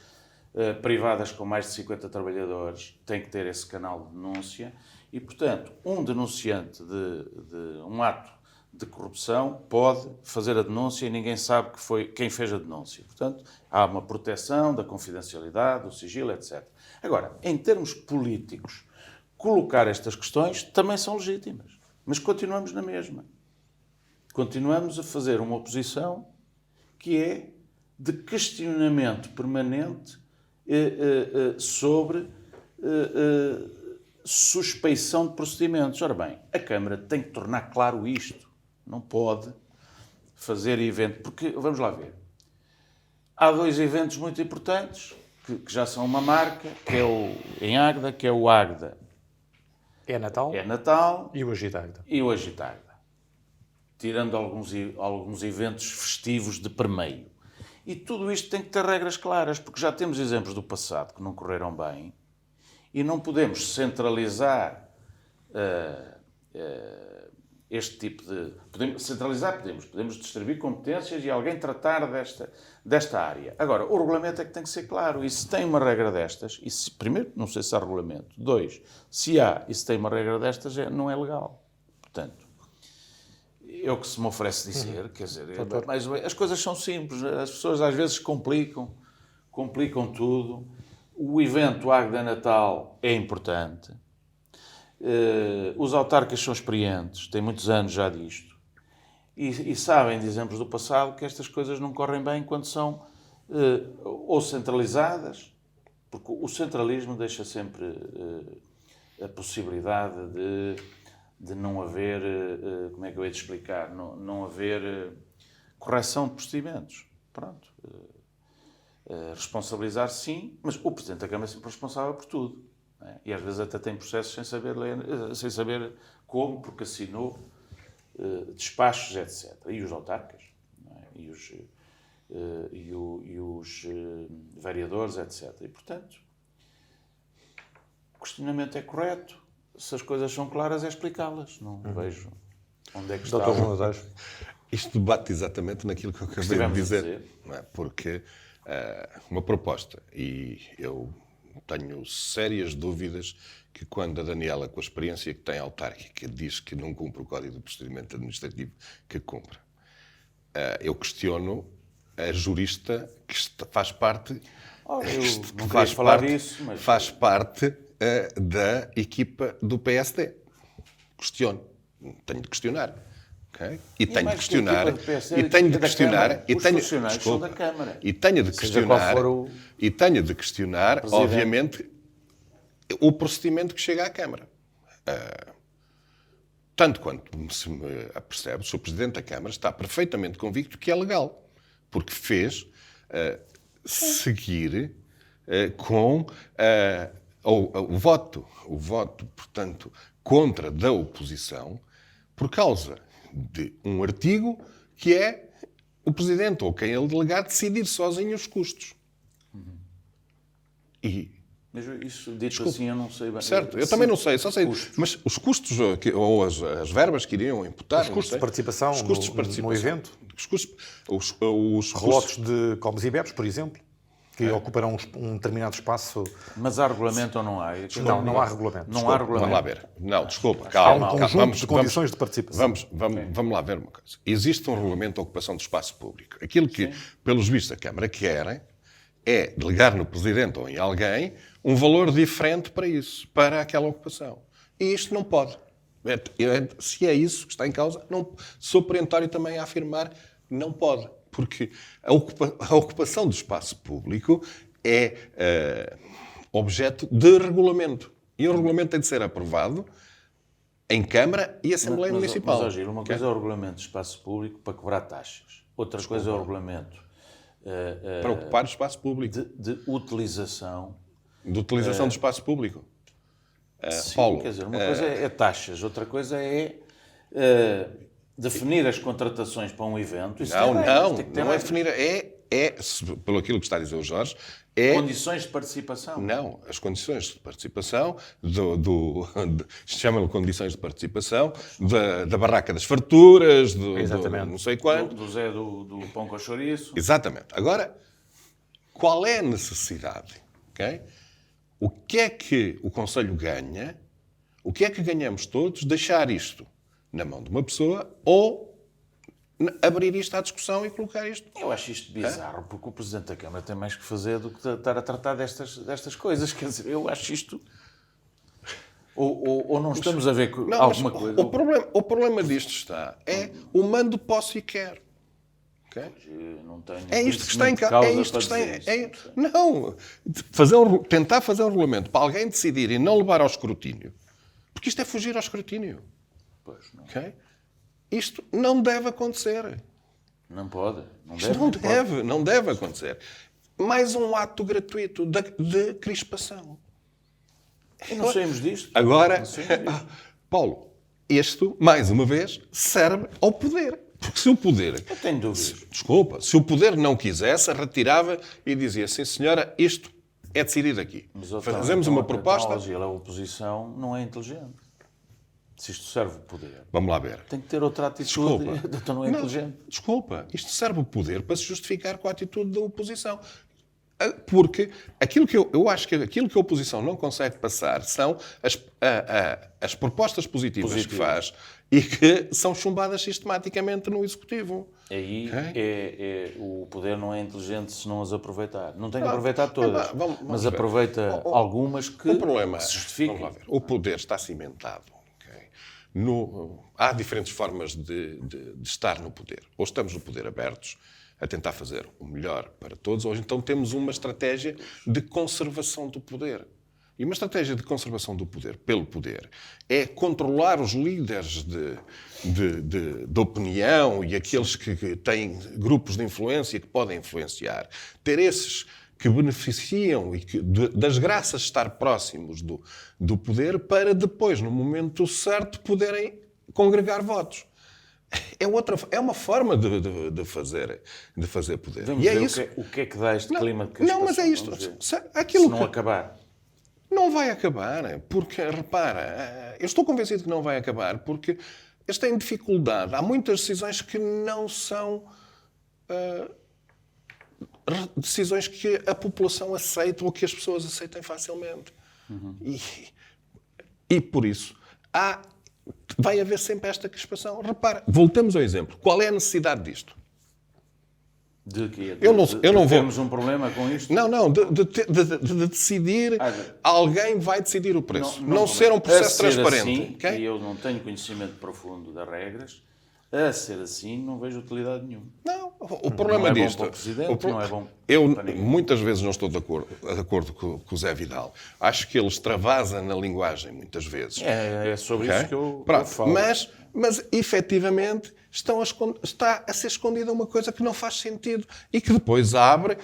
privadas com mais de 50 trabalhadores têm que ter esse canal de denúncia. E, portanto, um denunciante de um ato de corrupção pode fazer a denúncia e ninguém sabe quem fez a denúncia. Portanto, há uma proteção da confidencialidade, do sigilo, etc. Agora, em termos políticos, colocar estas questões também são legítimas. Mas continuamos na mesma. Continuamos a fazer uma oposição que é de questionamento permanente sobre suspeição de procedimentos. Ora bem, a Câmara tem que tornar claro isto. Não pode fazer evento... Porque, vamos lá ver, há 2 eventos muito importantes que já são uma marca, que é em Águeda, que é o Águeda É Natal é Natal e o Agita Águeda. e o Agita Águeda. Tirando alguns eventos festivos de permeio. E tudo isto tem que ter regras claras, porque já temos exemplos do passado que não correram bem E não podemos centralizar este tipo de... Podemos distribuir competências e alguém tratar desta área. Agora, o regulamento é que tem que ser claro. E se tem uma regra destas, primeiro, não sei se há regulamento. 2, se há e se tem uma regra destas, não é legal. Portanto, é o que se me oferece dizer. Quer dizer, mais ou menos, as coisas são simples. As pessoas às vezes complicam tudo. O evento Águeda Natal é importante. Os autarcas são experientes, têm muitos anos já disto. E sabem, de exemplos do passado, que estas coisas não correm bem quando são ou centralizadas, porque o centralismo deixa sempre a possibilidade de não haver, como é que eu hei de explicar, não haver correção de procedimentos. Pronto. Responsabilizar sim, mas o Presidente da Câmara é sempre responsável por tudo. E às vezes até tem processos sem saber ler, sem saber como, porque assinou despachos, etc. E os autarcas, e os vereadores, etc. E, portanto, o questionamento é correto. Se as coisas são claras, é explicá-las. Não vejo onde é que está. Dr. João Nadais. Isto debate exatamente naquilo que eu acabei de dizer. Não é? Porque uma proposta, e eu tenho sérias dúvidas que quando a Daniela, com a experiência que tem autárquica, diz que não cumpre o Código de Procedimento Administrativo, que cumpre. Eu questiono a jurista que faz parte... Faz parte da equipa do PSD. Questiono. Tenho de questionar. Okay? E tenho de questionar. E tenho de questionar, obviamente, o procedimento que chega à Câmara. Tanto quanto se me apercebe, o Sr. Presidente da Câmara está perfeitamente convicto que é legal, porque fez seguir com o voto, portanto, contra da oposição, por causa de um artigo que é o Presidente ou quem ele delegar decidir sozinho os custos. Mas isso, dito assim, eu não sei bem. Certo, eu também não sei, só sei. Mas os custos, ou as verbas que iriam imputar... Os custos de participação no evento? Os relotes de comes e bebes, por exemplo, que ocuparão um determinado espaço. Mas há regulamento ou não há? Não há regulamento. Não há regulamento. Vamos lá ver. Não, desculpa, calma. Há um conjunto de condições de participação. Vamos lá ver uma coisa. Existe um regulamento de ocupação do espaço público. Aquilo que, pelos vistos, a Câmara querem é delegar no Presidente ou em alguém um valor diferente para isso, para aquela ocupação. E isto não pode. Se é isso que está em causa, não, sou perentório também a afirmar não pode. Porque a ocupação do espaço público é objeto de regulamento. E o regulamento tem de ser aprovado em Câmara e Assembleia Municipal. Mas, Gil, uma coisa é o regulamento de espaço público para cobrar taxas. Outra coisa é o regulamento para ocupar o espaço público. De utilização. De utilização do espaço público. Sim, Paulo, quer dizer, uma coisa é taxas, outra coisa é definir as contratações para um evento. Isso não é definir, pelo aquilo que está a dizer o Jorge, condições de participação. Não, as condições de participação, chamam-lhe condições de participação, da barraca das farturas, do não sei quanto. Do Zé do pão com chouriço. Exatamente. Agora, qual é a necessidade? Okay? O que é que o Conselho ganha? O que é que ganhamos todos? Deixar isto na mão de uma pessoa ou abrir isto à discussão e colocar isto... Eu acho isto bizarro, porque o Presidente da Câmara tem mais que fazer do que estar a tratar destas coisas. Quer dizer, eu acho isto... Ou não estamos a ver alguma coisa... O problema disto é o mando posso e quero. Okay? Não tenho isto que está em causa. Não. Tentar fazer um regulamento para alguém decidir e não levar ao escrutínio. Porque isto é fugir ao escrutínio. Pois não. Okay? Isto não deve acontecer. Não pode. Não deve acontecer. Mais um ato gratuito de crispação. E não saímos disto. Agora, Paulo, isto, mais uma vez, serve ao poder. Porque se o poder... Eu tenho dúvidas. Se o poder não quisesse, retirava e dizia, sim senhora, isto é decidir aqui. Mas, Fazemos uma proposta... A oposição não é inteligente. Se isto serve o poder. Vamos lá ver. Tem que ter outra atitude. Desculpa. Então não é inteligente. Desculpa. Isto serve o poder para se justificar com a atitude da oposição. Porque aquilo que eu acho que aquilo que a oposição não consegue passar são as propostas positivas que faz e que são chumbadas sistematicamente no Executivo. Aí o poder não é inteligente se não as aproveitar. Não tem que aproveitar todas, mas aproveita algumas que o problema, se justificam. Vamos lá ver. O poder está cimentado. Há diferentes formas de estar no poder. Ou estamos no poder abertos, a tentar fazer o melhor para todos, ou então temos uma estratégia de conservação do poder. E uma estratégia de conservação do poder pelo poder é controlar os líderes de opinião e aqueles que têm grupos de influência que podem influenciar. Ter esses que beneficiam e das graças de estar próximos do poder para depois, no momento certo, poderem congregar votos. É uma forma de fazer poder. Vamos e é ver isso. o que é que dá este clima de crispação. Não, mas é isto. Se não acabar. Não vai acabar, porque, repara, eu estou convencido que não vai acabar, porque eles têm dificuldade. Há muitas decisões que não são decisões que a população aceita ou que as pessoas aceitem facilmente. E por isso, vai haver sempre esta crispação. Repara, voltamos ao exemplo. Qual é a necessidade disto? De quê? Eu não vou... Temos um problema com isto? Não, de decidir... Alguém vai decidir o preço. Não ser um processo transparente. Assim, Okay? e eu não tenho conhecimento profundo das regras, a ser assim não vejo utilidade nenhuma. Não, o problema não é disto... bom para o Presidente, não é bom eu para ninguém. muitas vezes não estou de acordo com o Zé Vidal. Acho que ele extravasa na linguagem, muitas vezes. É sobre Okay? isso que eu Pronto, falo. mas efetivamente está a ser escondida uma coisa que não faz sentido e que depois abre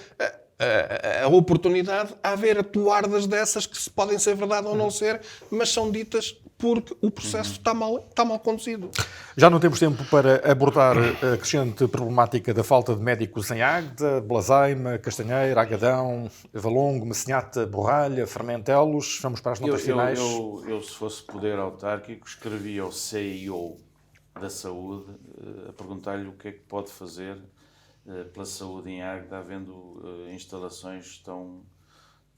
a oportunidade a haver atuardas dessas que podem ser verdade ou não ser, mas são ditas porque o processo está mal conduzido. Já não temos tempo para abordar a crescente problemática da falta de médicos em Águeda, Blasaima, Castanheira, Agadão, Valongo, Messinhata, Borralha, Fermentelos. Vamos para as notas finais. Eu, se fosse poder autárquico, escrevia ao CEO da saúde a perguntar-lhe o que é que pode fazer pela saúde em Águeda, havendo instalações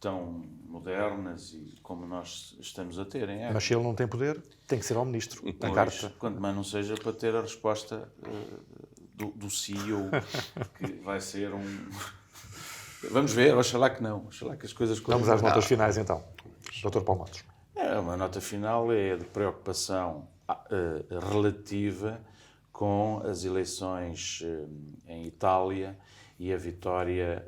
tão modernas e como nós estamos a ter em Águeda. Mas se ele não tem poder, tem que ser ao Ministro, na carta. Quanto mais não seja para ter a resposta do CEO, que vai ser Vamos ver, oxalá que não. Oxalá que as coisas... Vamos às notas finais, então. Dr. Paulo Matos. Uma nota final é de preocupação relativa com as eleições em Itália e a vitória.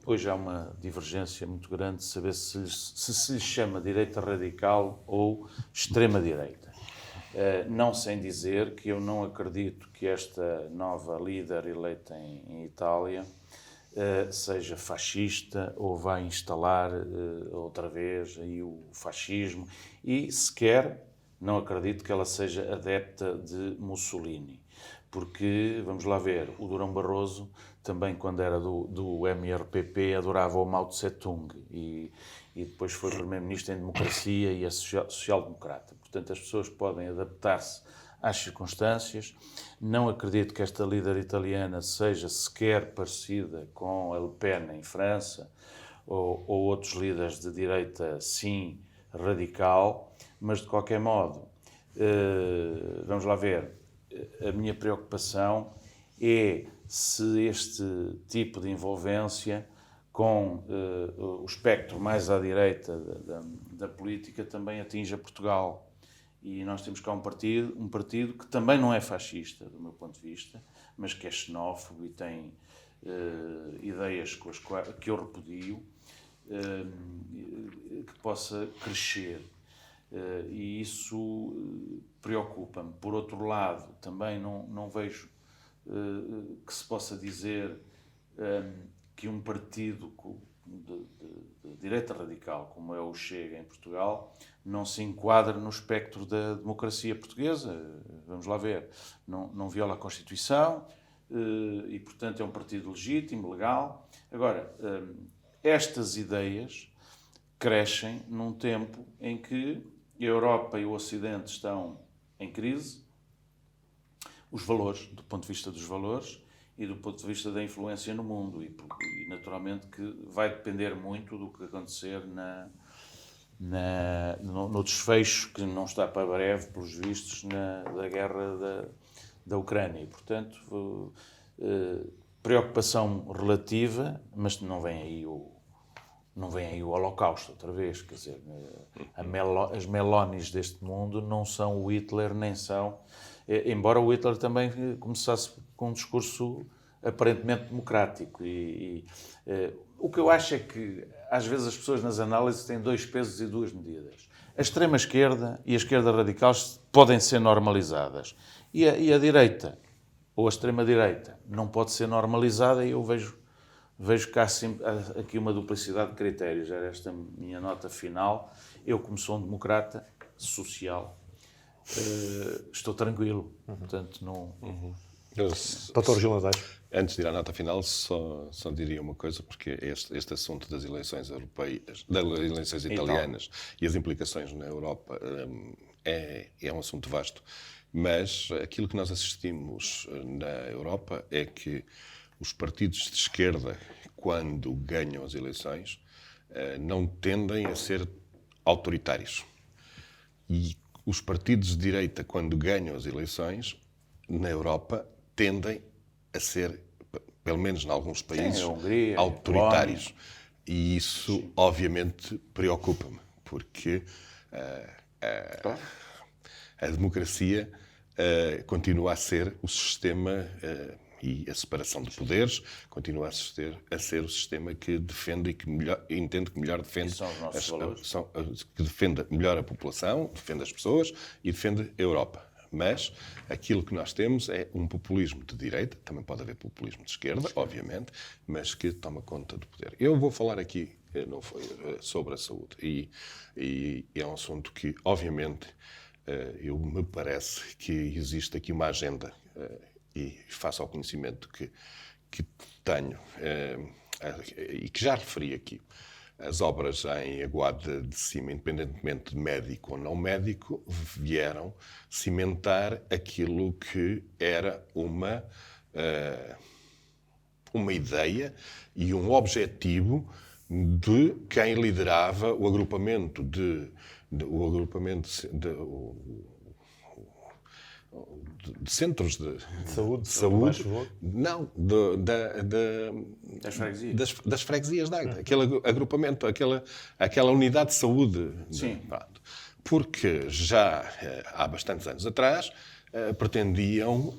Hoje há uma divergência muito grande de saber se lhe chama direita radical ou extrema-direita. Não sem dizer que eu não acredito que esta nova líder eleita em Itália seja fascista ou vai instalar outra vez aí o fascismo e sequer não acredito que ela seja adepta de Mussolini, porque, vamos lá ver, o Durão Barroso também, quando era do MRPP, adorava o Mao Tse-tung e depois foi primeiro-ministro em democracia e é social-democrata. Portanto, as pessoas podem adaptar-se às circunstâncias. Não acredito que esta líder italiana seja sequer parecida com a Le Pen em França ou outros líderes de direita, sim, radical, mas de qualquer modo, vamos lá ver, a minha preocupação é se este tipo de envolvência com o espectro mais à direita da política também atinja Portugal. E nós temos cá um partido que também não é fascista, do meu ponto de vista, mas que é xenófobo e tem ideias que eu repudio, que possa crescer. E isso preocupa-me. Por outro lado, também não vejo que se possa dizer que um partido de direita radical, como é o Chega em Portugal, não se enquadra no espectro da democracia portuguesa. Vamos lá ver. Não viola a Constituição e, portanto, é um partido legítimo, legal. Agora, estas ideias crescem num tempo em que a Europa e o Ocidente estão em crise, os valores, do ponto de vista dos valores e do ponto de vista da influência no mundo. E naturalmente que vai depender muito do que acontecer no desfecho, que não está para breve, pelos vistos, da guerra da Ucrânia. E, portanto, preocupação relativa, mas não vem aí o Holocausto outra vez. Quer dizer, as Melonis deste mundo não são o Hitler, nem são... Embora o Hitler também começasse com um discurso aparentemente democrático. O que eu acho é que, às vezes, as pessoas nas análises têm 2 pesos e 2 medidas. A extrema-esquerda e a esquerda radical podem ser normalizadas. E a direita, ou a extrema-direita, não pode ser normalizada, e eu vejo que há aqui uma duplicidade de critérios. Era esta a minha nota final. Eu, como sou um democrata social, estou tranquilo. Portanto, não... Dr. Gil Nadais. Antes de ir à nota final, só diria uma coisa, porque este assunto das eleições europeias, das eleições italianas e as implicações na Europa é um assunto vasto, mas aquilo que nós assistimos na Europa é que os partidos de esquerda, quando ganham as eleições, não tendem a ser autoritários. E os partidos de direita, quando ganham as eleições, na Europa, tendem a ser, pelo menos em alguns países, Hungria, autoritários. E isso, obviamente, preocupa-me, porque a democracia continua a ser o sistema e a separação de poderes continua a ser o sistema que defende e que entende que melhor defende, são os nossos valores. Que defende melhor a população, defende as pessoas e defende a Europa. Mas aquilo que nós temos é um populismo de direita, também pode haver populismo de esquerda, obviamente, mas que toma conta do poder. Eu vou falar aqui sobre a saúde e é um assunto que, obviamente, me parece que existe aqui uma agenda e faço ao conhecimento que tenho e que já referi aqui. As obras em Aguada de Cima, independentemente de médico ou não médico, vieram cimentar aquilo que era uma ideia e um objetivo de quem liderava o agrupamento de centros de saúde, não, das freguesias de Águeda, aquele agrupamento, aquela unidade de saúde. Sim. Porque já há bastantes anos atrás pretendiam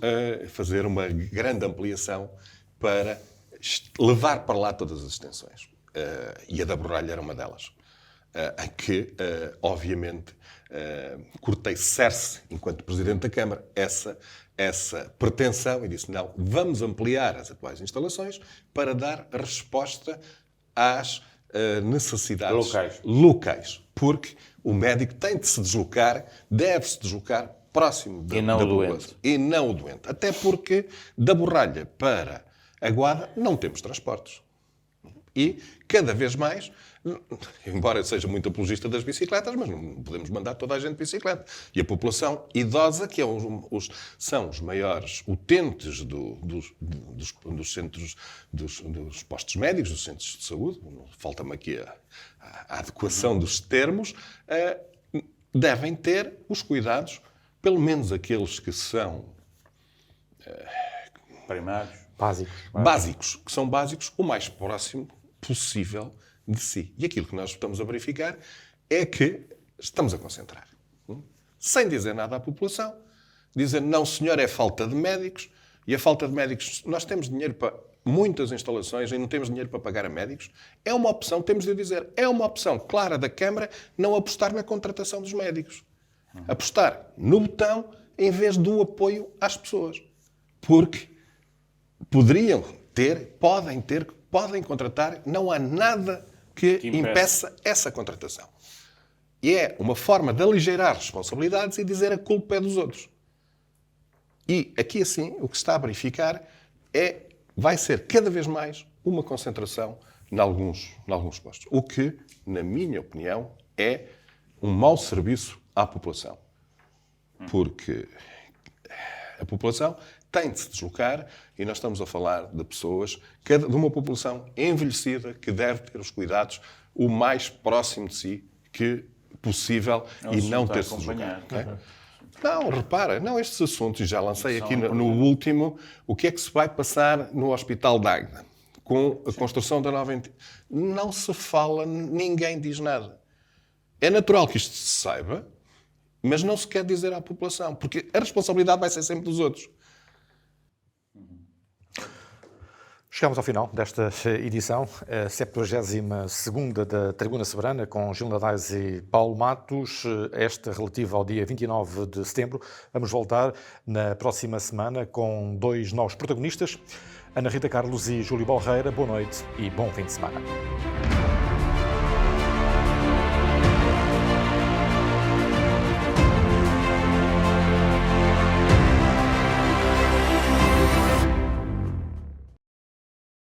fazer uma grande ampliação para levar para lá todas as extensões. E a da Borralha era uma delas. Em que, obviamente, cortei cerce, enquanto Presidente da Câmara, essa pretensão e disse, não, vamos ampliar as atuais instalações para dar resposta às necessidades locais. Porque o médico tem de se deslocar, deve-se deslocar próximo da população. E não o doente. Até porque da Borralha para Aguada não temos transportes. E, cada vez mais, embora eu seja muito apologista das bicicletas, mas não podemos mandar toda a gente de bicicleta. E a população idosa, que são os maiores utentes dos centros, dos postos médicos, dos centros de saúde, falta-me aqui a adequação dos termos, devem ter os cuidados, pelo menos aqueles que são primários, básicos, que são básicos, o mais próximo possível de si. E aquilo que nós estamos a verificar é que estamos a concentrar. Sem dizer nada à população, dizer, não senhor, é falta de médicos, e a falta de médicos, nós temos dinheiro para muitas instalações e não temos dinheiro para pagar a médicos, é uma opção, temos de dizer, é uma opção clara da Câmara não apostar na contratação dos médicos. Apostar no botão em vez do apoio às pessoas. Porque podem contratar, não há nada que impeça essa contratação. E é uma forma de aligeirar responsabilidades e dizer a culpa é dos outros. E aqui assim, o que se está a verificar vai ser cada vez mais uma concentração em alguns postos. O que, na minha opinião, é um mau serviço à população. Porque a população tem de se deslocar e nós estamos a falar de pessoas, de uma população envelhecida que deve ter os cuidados o mais próximo de si que possível e não ter de se deslocar. Não, repara, estes assuntos, já lancei aqui no último, o que é que se vai passar no Hospital de Águeda com a construção da nova entidade. Não se fala, ninguém diz nada. É natural que isto se saiba, mas não se quer dizer à população, porque a responsabilidade vai ser sempre dos outros. Chegamos ao final desta edição, a 72ª da Tribuna Soberana, com Gil Nadais e Paulo Matos, esta relativa ao dia 29 de setembro. Vamos voltar na próxima semana com 2 novos protagonistas, Ana Rita Carlos e Júlio Balreira. Boa noite e bom fim de semana.